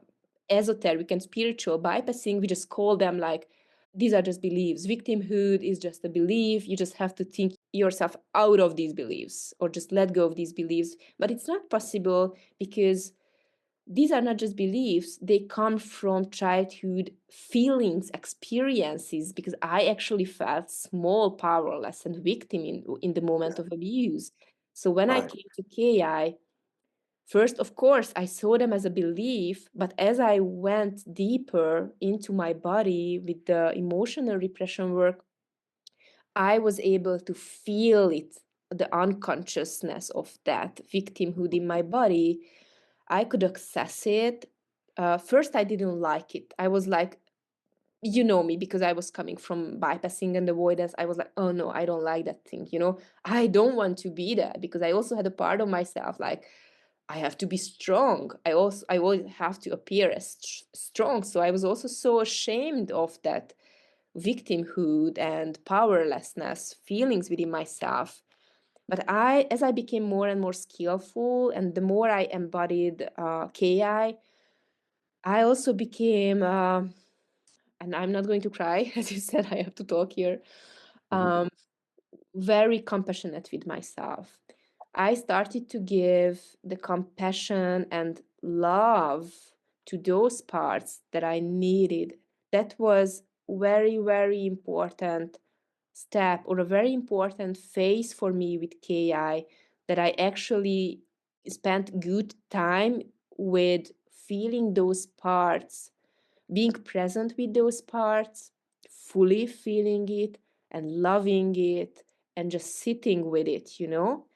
esoteric and spiritual bypassing, we just call them like these are just beliefs. Victimhood is just a belief. You just have to think yourself out of these beliefs or just let go of these beliefs. But it's not possible because these are not just beliefs, they come from childhood feelings, experiences, because I actually felt small, powerless, and victim in the moment yeah, of abuse. So when I right. came to KI, first, of course, I saw them as a belief, but as I went deeper into my body with the emotional repression work, I was able to feel it, the unconsciousness of that victimhood in my body. I could access it. First, I didn't like it. I was like, you know me, because I was coming from bypassing and avoidance. I was like, oh no, I don't like that thing, you know. I don't want to be that, because I also had a part of myself like, I have to be strong. I always have to appear as strong. So I was also so ashamed of that victimhood and powerlessness feelings within myself. But as I became more and more skillful, and the more I embodied I also became, and I'm not going to cry, as you said, I have to talk here, Mhm. um, very compassionate with myself. I started to give the compassion and love to those parts that I needed. That was very, very important step, or a very important phase for me with KI, that I actually spent good time with feeling those parts, being present with those parts, fully feeling it and loving it and just sitting with it, you know?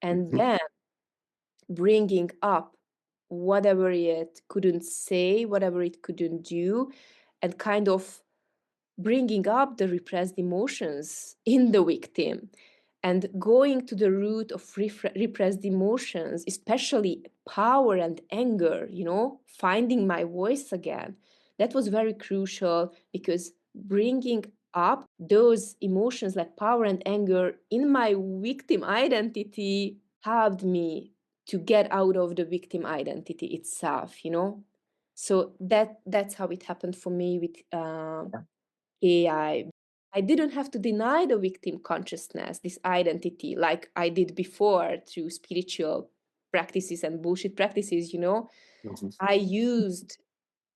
And Mhm. then bringing up whatever it couldn't say, whatever it couldn't do, and kind of bringing up the repressed emotions in the victim, and going to the root of repressed emotions, especially power and anger, you know, finding my voice again. That was very crucial, because bringing up those emotions like power and anger in my victim identity helped me to get out of the victim identity itself, you know. So that's how it happened for me with AI. I didn't have to deny the victim consciousness, this identity, like I did before through spiritual practices and bullshit practices, you know. Mhm. I used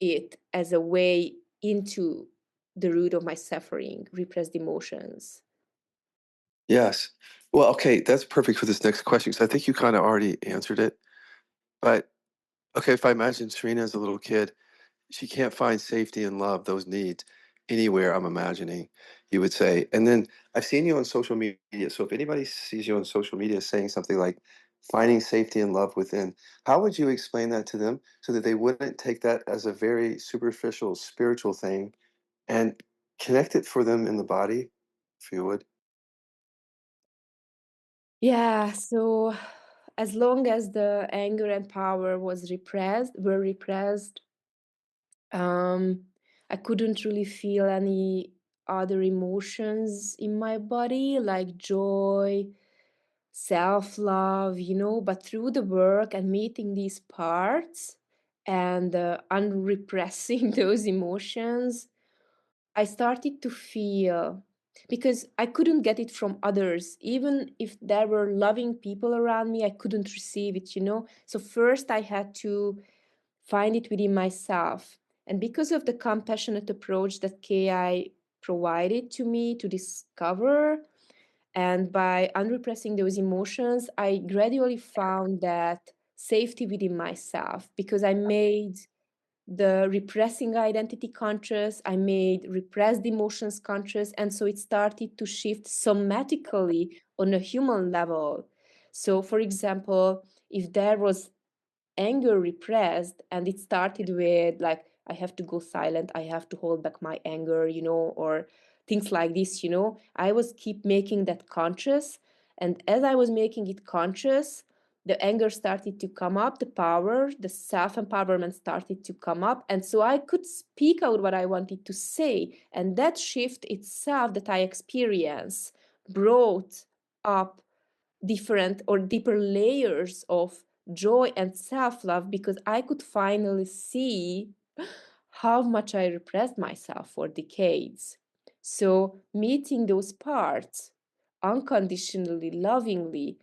it as a way into the root of my suffering, repressed emotions. Yes. Well, okay, that's perfect for this next question because I think you kind of already answered it. But okay, if I imagine Serena as a little kid, she can't find safety and love, those needs, anywhere, I'm imagining, you would say. And then I've seen you on social media. So if anybody sees you on social media saying something like finding safety and love within, how would you explain that to them so that they wouldn't take that as a very superficial spiritual thing and connect it for them in the body, if you would? Yeah, so as long as the anger and power were repressed, um, I couldn't really feel any other emotions in my body, like joy, self-love, you know. But through the work and meeting these parts and unrepressing those emotions, I started to feel, because I couldn't get it from others. Even if there were loving people around me, I couldn't receive it, you know. So first I had to find it within myself. And because of the compassionate approach that KI provided to me to discover, and by unrepressing those emotions, I gradually found that safety within myself, because I made the repressing identity conscious, I made repressed emotions conscious. And so it started to shift somatically on a human level. So, for example, if there was anger repressed, and it started with like, I have to go silent, I have to hold back my anger, you know, or things like this, you know, I was keep making that conscious. And as I was making it conscious, the anger started to come up, the power, the self empowerment started to come up, and so I could speak out what I wanted to say. And that shift itself that I experienced brought up different or deeper layers of joy and self love, because I could finally see how much I repressed myself for decades. So, meeting those parts unconditionally, lovingly,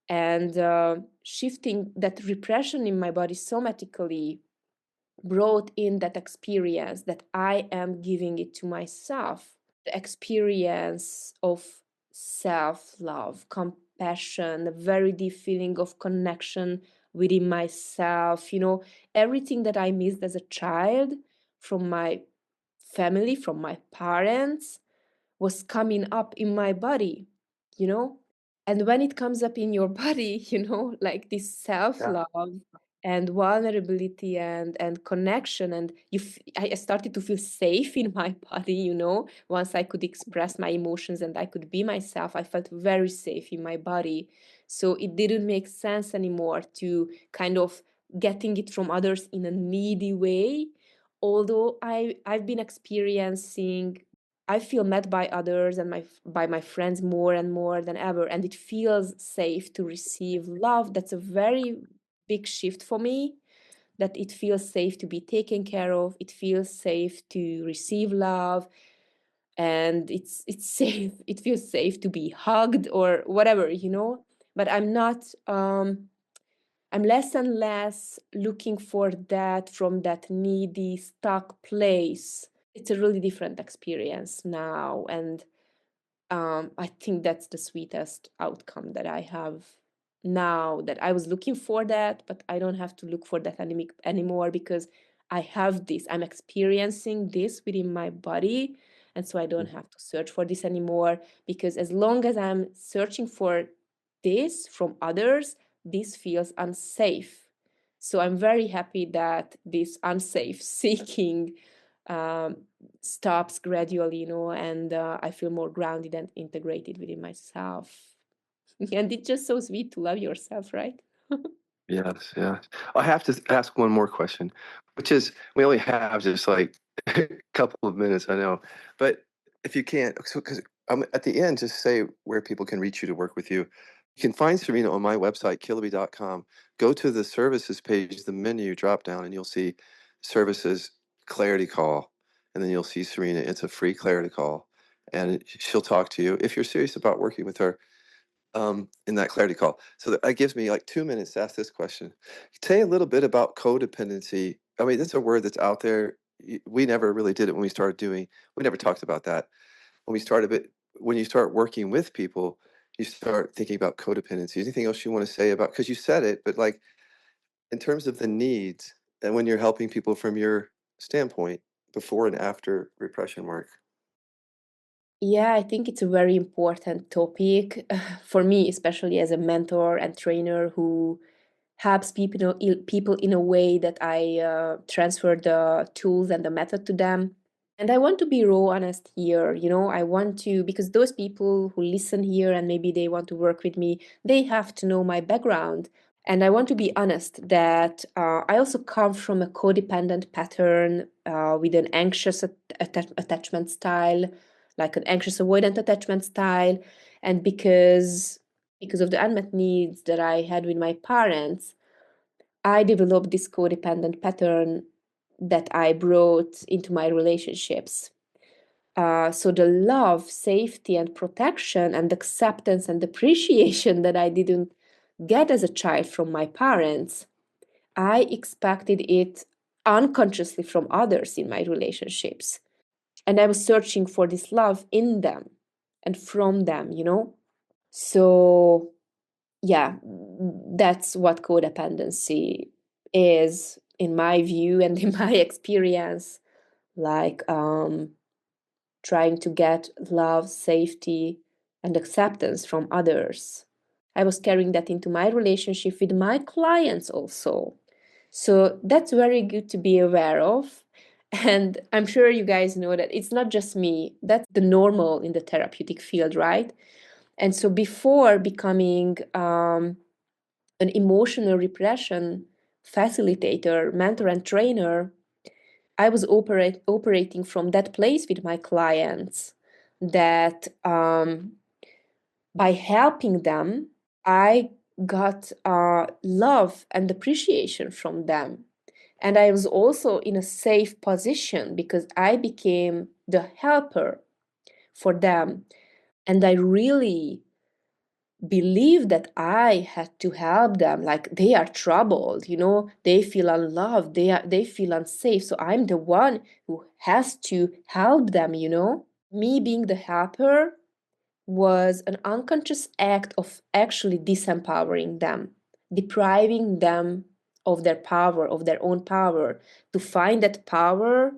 and shifting that repression in my body somatically brought in that experience that I am giving it to myself, the experience of self love, compassion, a very deep feeling of connection within myself, you know, everything that I missed as a child from my family, from my parents, was coming up in my body, you know. And when it comes up in your body, you know, like this self Yeah. love and vulnerability and connection, and I started to feel safe in my body, once I could express my emotions and I could be myself. I felt very safe in my body, so it didn't make sense anymore to kind of getting it from others in a needy way. Although I've been experiencing, I feel met by others and by my friends more and more than ever, and it feels safe to receive love. That's a very big shift for me, that it feels safe to be taken care of, it feels safe to receive love, and it's safe, it feels safe to be hugged or whatever. But I'm less and less looking for that from that needy stuck place. It's a really different experience now, and I think that's the sweetest outcome that I have now, that I was looking for that, but I don't have to look for that anymore, because I have this, I'm experiencing this within my body. And so I don't have to search for this anymore, because as long as I'm searching for this from others, this feels unsafe. So I'm very happy that this unsafe seeking um, stops gradually, and I feel more grounded and integrated within myself. And it's just so sweet to love yourself, right? Yes, yes. I have to ask one more question, which is we only have just like a couple of minutes, I know. But if you can't, so because at the end, just say where people can reach you to work with you. You can find Serena on my website, killaby.com. Go to the services page, the menu drop down, and you'll see services clarity call. And then you'll see Serena. It's a free clarity call. And she'll talk to you. If you're serious about working with her, in that clarity call. So that gives me like 2 minutes to ask this question. Tell you a little bit about codependency. I mean, that's a word that's out there. We never really did it when we started doing. We never talked about that when we started. But when you start working with people, you start thinking about codependency. Anything else you want to say about? Because you said it, but like in terms of the needs, and when you're helping people from your standpoint, before and after repression work. Yeah, I think it's a very important topic for me, especially as a mentor and trainer who helps people in a way that I transfer the tools and the method to them. And I want to be raw honest here, I want to, because those people who listen here and maybe they want to work with me, they have to know my background. And I want to be honest that I also come from a codependent pattern with an anxious attachment style, like an anxious avoidant attachment style. And because of the unmet needs that I had with my parents, I developed this codependent pattern that I brought into my relationships. So the love, safety, and protection, and acceptance and appreciation that I didn't get as a child from my parents, I expected it unconsciously from others in my relationships. And I was searching for this love in them and from them. So, yeah, that's what codependency is, in my view and in my experience. Like, trying to get love, safety, and acceptance from others. I was carrying that into my relationship with my clients also. So that's very good to be aware of. And I'm sure you guys know that it's not just me, that's the normal in the therapeutic field, right? And so before becoming an emotional repression facilitator, mentor, and trainer, I was operating from that place with my clients, that by helping them, I got love and appreciation from them. And I was also in a safe position because I became the helper for them. And I really believe that I had to help them. Like, they are troubled, they feel unloved, they feel unsafe. So I'm the one who has to help them. Me being the helper was an unconscious act of actually disempowering them, depriving them of their power, of their own power, to find that power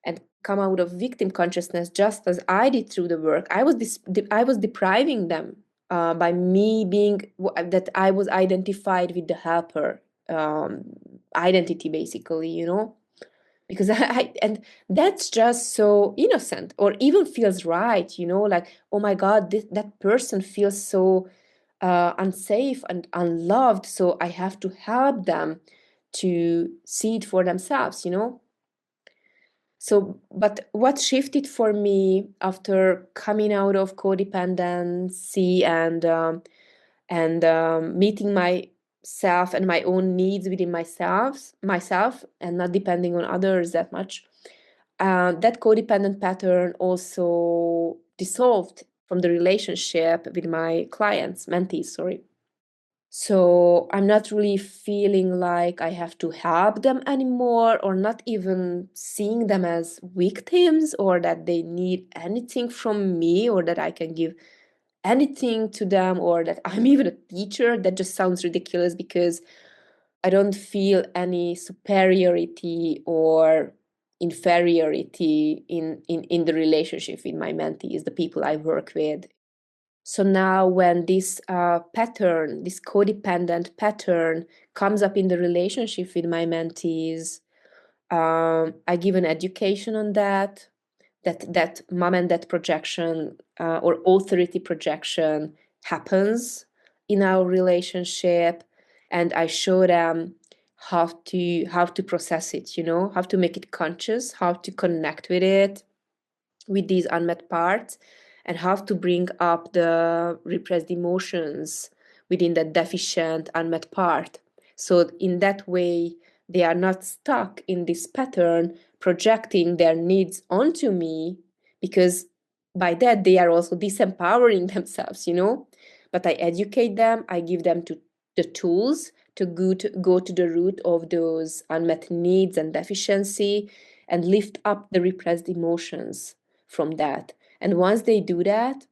and come out of victim consciousness, just as I did through the work. I was depriving them by me being that I was identified with the helper identity, basically, because and that's just so innocent, or even feels right, like, oh my God, that person feels so unsafe and unloved, so I have to help them to see it for themselves. So, but what shifted for me after coming out of codependency and meeting myself and my own needs within myself, and not depending on others that much, that codependent pattern also dissolved from the relationship with my clients, mentees, sorry. So I'm not really feeling like I have to help them anymore, or not even seeing them as victims, or that they need anything from me, or that I can give anything to them, or that I'm even a teacher. That just sounds ridiculous, because I don't feel any superiority or inferiority in the relationship with my mentees, the people I work with. So now, when this pattern, this codependent pattern, comes up in the relationship with my mentees, I give an education on that mom and dad projection, or authority projection, happens in our relationship, and I show them how to process it, how to make it conscious, how to connect with it, with these unmet parts, and how to bring up the repressed emotions within that deficient unmet part. So in that way, they are not stuck in this pattern projecting their needs onto me, because by that they are also disempowering themselves. But I educate them, I give them the tools to go to the root of those unmet needs and deficiency, and lift up the repressed emotions from that. And once they do that,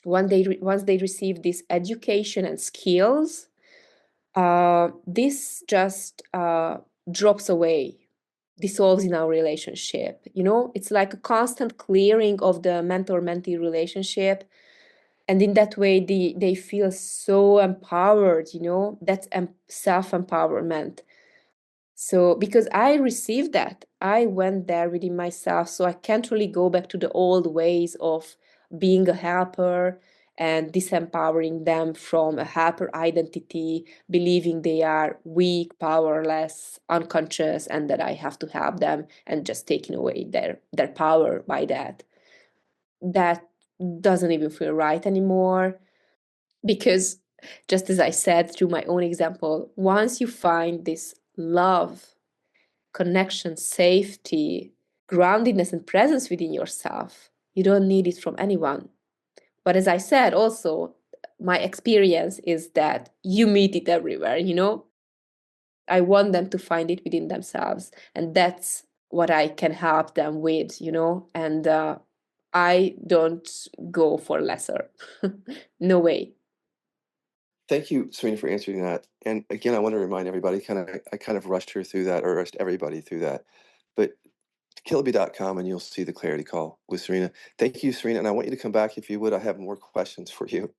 once they receive this education and skills, this just drops away, dissolves in our relationship. It's like a constant clearing of the mentor-mentee relationship. And in that way, they feel so empowered. That's self-empowerment. So, because I received that, I went there within myself. So I can't really go back to the old ways of being a helper and disempowering them from a helper identity, believing they are weak, powerless, unconscious, and that I have to help them, and just taking away their power by that. That doesn't even feel right anymore, because, just as I said through my own example, once you find this love, connection, safety, groundedness, and presence within yourself, you don't need it from anyone. But as I said, also, my experience is that you meet it everywhere. I want them to find it within themselves. And that's what I can help them with. And I don't go for lesser. No way. Thank you, Serena, for answering that. And again, I want to remind everybody, I kind of rushed her through that, or rushed everybody through that. But Killaby.com, and you'll see the clarity call with Serena. Thank you, Serena. And I want you to come back if you would. I have more questions for you.